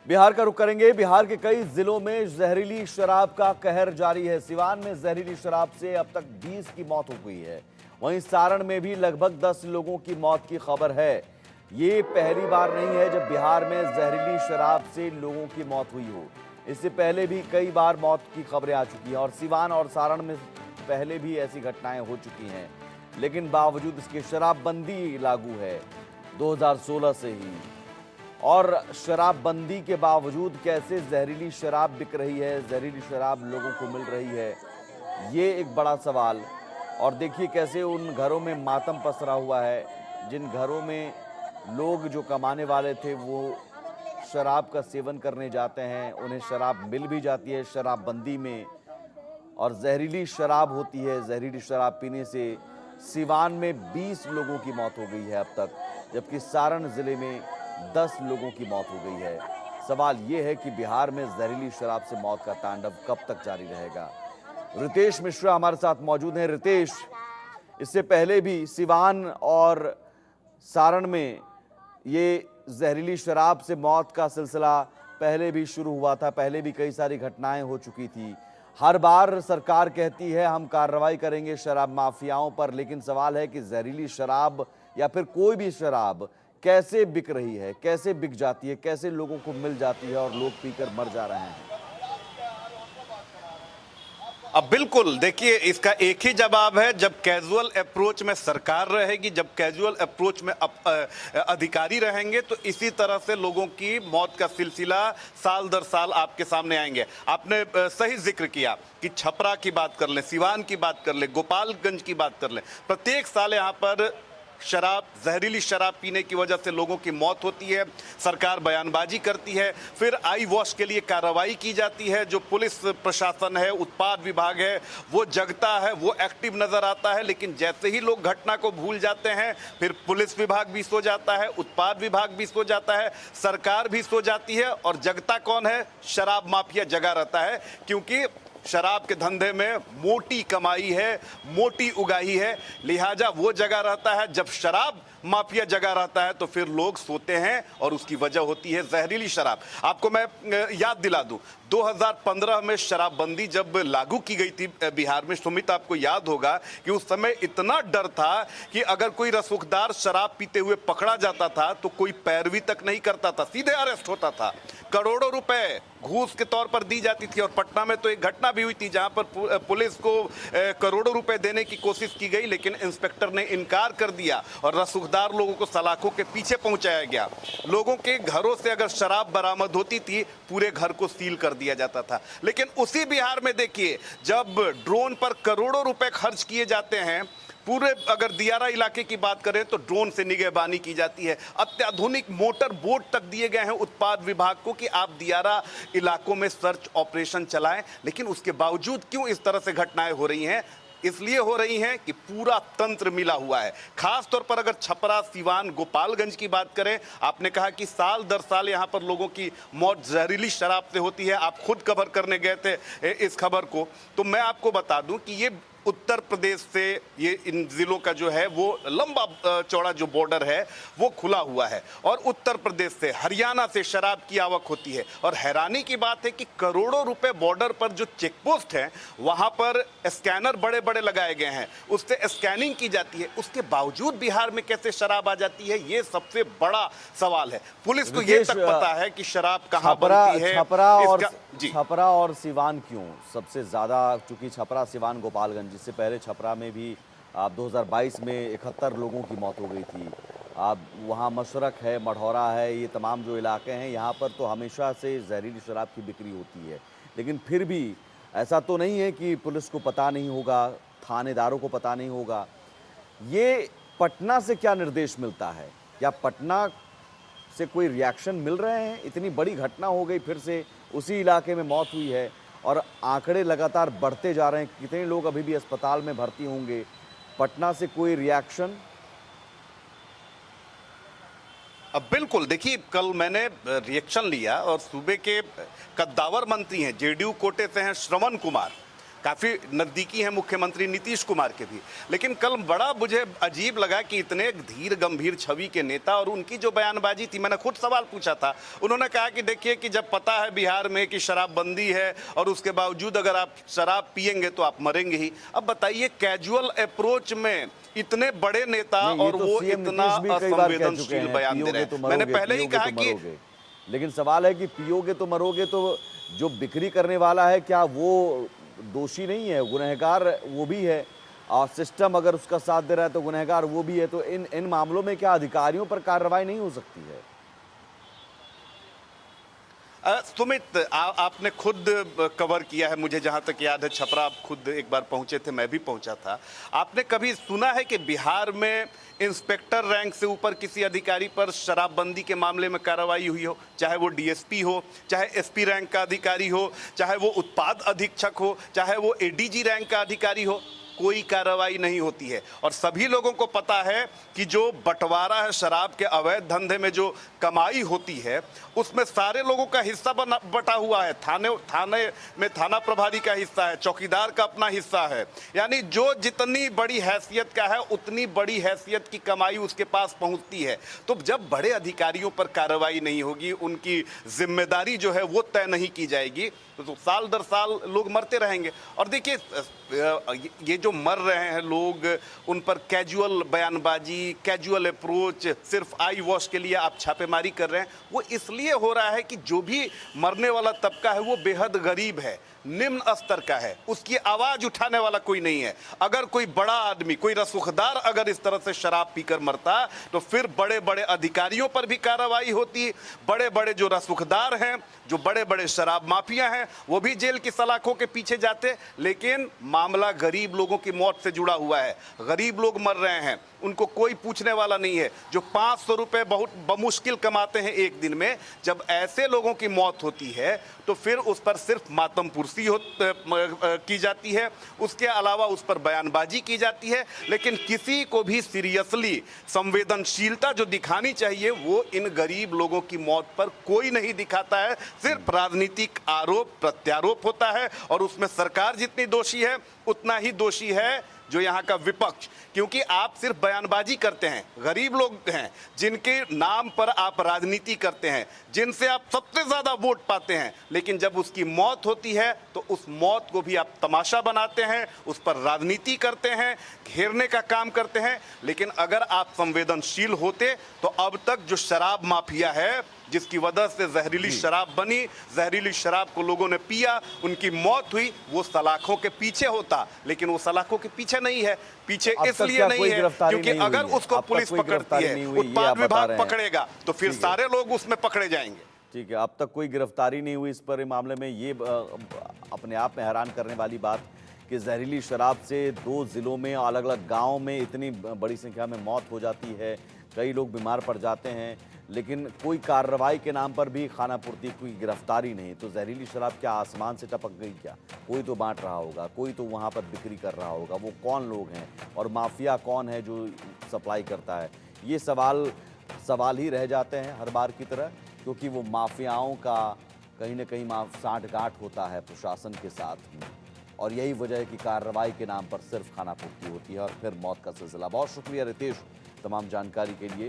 बिहार का रुख करेंगे। बिहार के कई जिलों में जहरीली शराब का कहर जारी है। सिवान में जहरीली शराब से अब तक 20 की मौत हो गई है। वहीं सारण में भी लगभग 10 लोगों की मौत की खबर है। ये पहली बार नहीं है जब बिहार में जहरीली शराब से लोगों की मौत हुई हो। इससे पहले भी कई बार मौत की खबरें आ चुकी हैं और सिवान और सारण में पहले भी ऐसी घटनाएं हो चुकी हैं। लेकिन बावजूद इसके शराबबंदी लागू है 2016 से ही, और शराबबंदी के बावजूद कैसे जहरीली शराब बिक रही है, जहरीली शराब लोगों को मिल रही है, ये एक बड़ा सवाल। और देखिए कैसे उन घरों में मातम पसरा हुआ है जिन घरों में लोग जो कमाने वाले थे वो शराब का सेवन करने जाते हैं, उन्हें शराब मिल भी जाती है शराबबंदी में, और जहरीली शराब होती है। जहरीली शराब पीने से सिवान में 20 लोगों की मौत हो गई है अब तक, जबकि सारण जिले में 10 लोगों की मौत हो गई है। सवाल यह है कि बिहार में जहरीली शराब से मौत का तांडव कब तक जारी रहेगा। रितेश मिश्रा हमारे साथ मौजूद हैं। रितेश, इससे पहले भी सिवान और सारण में ये जहरीली शराब से मौत का सिलसिला पहले भी शुरू हुआ था, पहले भी कई सारी घटनाएं हो चुकी थी। हर बार सरकार कहती है हम कार्रवाई करेंगे शराब माफियाओं पर, लेकिन सवाल है कि जहरीली शराब या फिर कोई भी शराब कैसे बिक रही है, कैसे बिक जाती है, कैसे लोगों को मिल जाती है और लोग पीकर मर जा रहे हैं। अब बिल्कुल देखिए, इसका एक ही जवाब है, जब कैजुअल अप्रोच में सरकार रहेगी, जब कैजुअल अप्रोच में अधिकारी रहेंगे तो इसी तरह से लोगों की मौत का सिलसिला साल दर साल आपके सामने आएंगे। आपने सही जिक्र किया कि छपरा की बात कर लें, सिवान की बात कर लें, गोपालगंज की बात कर लें, प्रत्येक साल यहाँ पर शराब, जहरीली शराब पीने की वजह से लोगों की मौत होती है। सरकार बयानबाजी करती है, फिर आई वॉश के लिए कार्रवाई की जाती है। जो पुलिस प्रशासन है, उत्पाद विभाग है, वो जगता है, वो एक्टिव नजर आता है। लेकिन जैसे ही लोग घटना को भूल जाते हैं, फिर पुलिस विभाग भी सो जाता है, उत्पाद विभाग भी सो जाता है, सरकार भी सो जाती है, और जगता कौन है? शराब माफिया जगा रहता है, क्योंकि शराब के धंधे में मोटी कमाई है, मोटी उगाही है। लिहाजा वो जगह रहता है। जब शराब माफिया जगह रहता है तो फिर लोग सोते हैं, और उसकी वजह होती है जहरीली शराब। आपको मैं याद दिला दूं, 2015 में शराबबंदी जब लागू की गई थी बिहार में, सुमित आपको याद होगा कि उस समय इतना डर था कि अगर कोई रसूखदार शराब पीते हुए पकड़ा जाता था तो कोई पैरवी तक नहीं करता था, सीधे अरेस्ट होता था। करोड़ों रुपए घूस के तौर पर दी जाती थी। और पटना में तो एक घटना भी हुई थी जहां पर पुलिस को करोड़ों रुपए देने की कोशिश की गई, लेकिन इंस्पेक्टर ने इनकार कर दिया और रसूखदार लोगों को सलाखों के पीछे पहुंचाया गया। लोगों के घरों से अगर शराब बरामद होती थी, पूरे घर को सील कर दिया जाता था। लेकिन उसी बिहार में देखिए, जब ड्रोन पर करोड़ों रुपए खर्च किए जाते हैं, पूरे अगर दियारा इलाके की बात करें तो ड्रोन से निगहबानी की जाती है, अत्याधुनिक मोटर बोट तक दिए गए हैं उत्पाद विभाग को कि आप दियारा इलाकों में सर्च ऑपरेशन चलाएं। लेकिन उसके बावजूद क्यों इस तरह से घटनाएं हो रही हैं? इसलिए हो रही हैं कि पूरा तंत्र मिला हुआ है। खास तौर पर अगर छपरा, सिवान, गोपालगंज की बात करें, आपने कहा कि साल दर साल यहां पर लोगों की मौत जहरीली शराब से होती है। आप खुद कवर करने गए थे इस खबर को, तो मैं आपको बता दूं कि ये उत्तर प्रदेश से, ये इन जिलों का जो है वो लंबा चौड़ा जो बॉर्डर है वो खुला हुआ है, और उत्तर प्रदेश से, हरियाणा से शराब की आवक होती है। और हैरानी की बात है कि करोड़ों रुपए बॉर्डर पर जो चेक पोस्ट है वहां पर स्कैनर बड़े बड़े लगाए गए हैं, उससे स्कैनिंग की जाती है। उसके बावजूद बिहार में कैसे शराब आ जाती है, ये सबसे बड़ा सवाल है। पुलिस को ये तक पता है कि शराब कहां बनती है। छपरा और सिवान क्यों सबसे ज्यादा? चूंकि छपरा, सिवान, गोपालगंज, जिससे पहले छपरा में भी 2022 में 71 लोगों की मौत हो गई थी। वहाँ मशरक है, मढ़ौरा है, ये तमाम जो इलाके हैं यहाँ पर तो हमेशा से जहरीली शराब की बिक्री होती है। लेकिन फिर भी ऐसा तो नहीं है कि पुलिस को पता नहीं होगा, थानेदारों को पता नहीं होगा। ये पटना से क्या निर्देश मिलता है? क्या पटना से कोई रिएक्शन मिल रहे हैं? इतनी बड़ी घटना हो गई, फिर से उसी इलाके में मौत हुई है और आंकड़े लगातार बढ़ते जा रहे हैं। कितने लोग अभी भी अस्पताल में भर्ती होंगे? पटना से कोई रिएक्शन? अब बिल्कुल देखिए, कल मैंने रिएक्शन लिया और सूबे के कद्दावर मंत्री हैं, जेडीयू कोटे से हैं, श्रवण कुमार, काफ़ी नज़दीकी हैं मुख्यमंत्री नीतीश कुमार के भी। लेकिन कल बड़ा मुझे अजीब लगा कि इतने धीर गंभीर छवि के नेता और उनकी जो बयानबाजी थी, मैंने खुद सवाल पूछा था। उन्होंने कहा कि देखिए कि जब पता है बिहार में कि शराबबंदी है और उसके बावजूद अगर आप शराब पिएंगे तो आप मरेंगे ही। अब बताइए कैजुअल अप्रोच में इतने बड़े नेता और वो इतना असंवेदनशील बयान दे रहे हैं। मैंने पहले ही कहा कि लेकिन सवाल है कि पियोगे तो मरोगे, तो जो बिक्री करने वाला है क्या वो दोषी नहीं है? गुनहगार वो भी है, और सिस्टम अगर उसका साथ दे रहा है तो गुनहगार वो भी है। तो इन मामलों में क्या अधिकारियों पर कार्रवाई नहीं हो सकती है? सुमित, आपने खुद कवर किया है, मुझे जहां तक याद है छपरा आप खुद एक बार पहुंचे थे, मैं भी पहुंचा था। आपने कभी सुना है कि बिहार में इंस्पेक्टर रैंक से ऊपर किसी अधिकारी पर शराबबंदी के मामले में कार्रवाई हुई हो? चाहे वो डीएसपी हो, चाहे एसपी रैंक का अधिकारी हो, चाहे वो उत्पाद अधीक्षक हो, चाहे वो एडीजी रैंक का अधिकारी हो, कोई कार्रवाई नहीं होती है। और सभी लोगों को पता है कि जो बंटवारा है शराब के अवैध धंधे में, जो कमाई होती है उसमें सारे लोगों का हिस्सा बटा हुआ है। थाने में थाना प्रभारी का हिस्सा है, चौकीदार का अपना हिस्सा है। यानी जो जितनी बड़ी हैसियत का है उतनी बड़ी हैसियत की कमाई उसके पास पहुंचती है। तो जब बड़े अधिकारियों पर कार्रवाई नहीं होगी, उनकी जिम्मेदारी जो है वो तय नहीं की जाएगी, तो साल दर साल लोग मरते रहेंगे। और देखिए ये जो मर रहे हैं लोग, उन पर कैजुअल बयानबाजी, कैजुअल अप्रोच, सिर्फ आई वॉश के लिए आप छापेमारी कर रहे हैं, वो इसलिए हो रहा है कि जो भी मरने वाला तबका है वो बेहद गरीब है, निम्न स्तर का है, उसकी आवाज उठाने वाला कोई नहीं है। अगर कोई बड़ा आदमी, कोई रसूखदार अगर इस तरह से शराब पीकर मरता तो फिर बड़े बड़े अधिकारियों पर भी कार्रवाई होती। बड़े बड़े जो रसूखदार हैं, जो बड़े बड़े शराब माफिया हैं, वो भी जेल की सलाखों के पीछे जाते। लेकिन मामला गरीब लोगों की मौत से जुड़ा हुआ है, गरीब लोग मर रहे हैं, उनको कोई पूछने वाला नहीं है। जो 500 रुपए बहुत बमुश्किल कमाते हैं एक दिन में, जब ऐसे लोगों की मौत होती है तो फिर उस पर सिर्फ मातम पुरसी की जाती है, उसके अलावा उस पर बयानबाजी की जाती है। लेकिन किसी को भी सीरियसली संवेदनशीलता जो दिखानी चाहिए वो इन गरीब लोगों की मौत पर कोई नहीं दिखाता है। सिर्फ राजनीतिक आरोप प्रत्यारोप होता है, और उसमें सरकार जितनी दोषी है उतना ही दोषी है जो यहाँ का विपक्ष। क्योंकि आप सिर्फ बयानबाजी करते हैं, गरीब लोग हैं जिनके नाम पर आप राजनीति करते हैं, जिनसे आप सबसे ज्यादा वोट पाते हैं, लेकिन जब उसकी मौत होती है तो उस मौत को भी आप तमाशा बनाते हैं, उस पर राजनीति करते हैं, घेरने का काम करते हैं। लेकिन अगर आप संवेदनशील होते तो अब तक जो शराब माफिया है, जिसकी वजह से जहरीली शराब बनी, जहरीली शराब को लोगों ने पिया, उनकी मौत हुई, वो सलाखों के पीछे होता। लेकिन वो सलाखों के पीछे नहीं है, पीछे इसलिए नहीं है क्योंकि अगर उसको पुलिस पकड़ती है, उत्पाद विभाग पकड़ेगा तो फिर सारे लोग उसमें पकड़े जाएंगे। ठीक है, अब तक कोई गिरफ्तारी नहीं हुई इस पर मामले में। ये अपने आप में हैरान करने वाली बात कि जहरीली शराब से 2 जिलों में, अलग अलग गाँव में इतनी बड़ी संख्या में मौत हो जाती है, कई लोग बीमार पड़ जाते हैं, लेकिन कोई कार्रवाई के नाम पर भी खानापूर्ति, कोई गिरफ्तारी नहीं। तो जहरीली शराब क्या आसमान से टपक गई क्या? कोई तो बांट रहा होगा, कोई तो वहाँ पर बिक्री कर रहा होगा। वो कौन लोग हैं और माफिया कौन है जो सप्लाई करता है? ये सवाल ही रह जाते हैं हर बार की तरह, क्योंकि वो माफियाओं का कहीं ना कहीं साठ-गांठ होता है प्रशासन के साथ में, और यही वजह है कि कार्रवाई के नाम पर सिर्फ खानापूर्ति होती है और फिर मौत का सिलसिला। बहुत शुक्रिया रितेश तमाम जानकारी के लिए।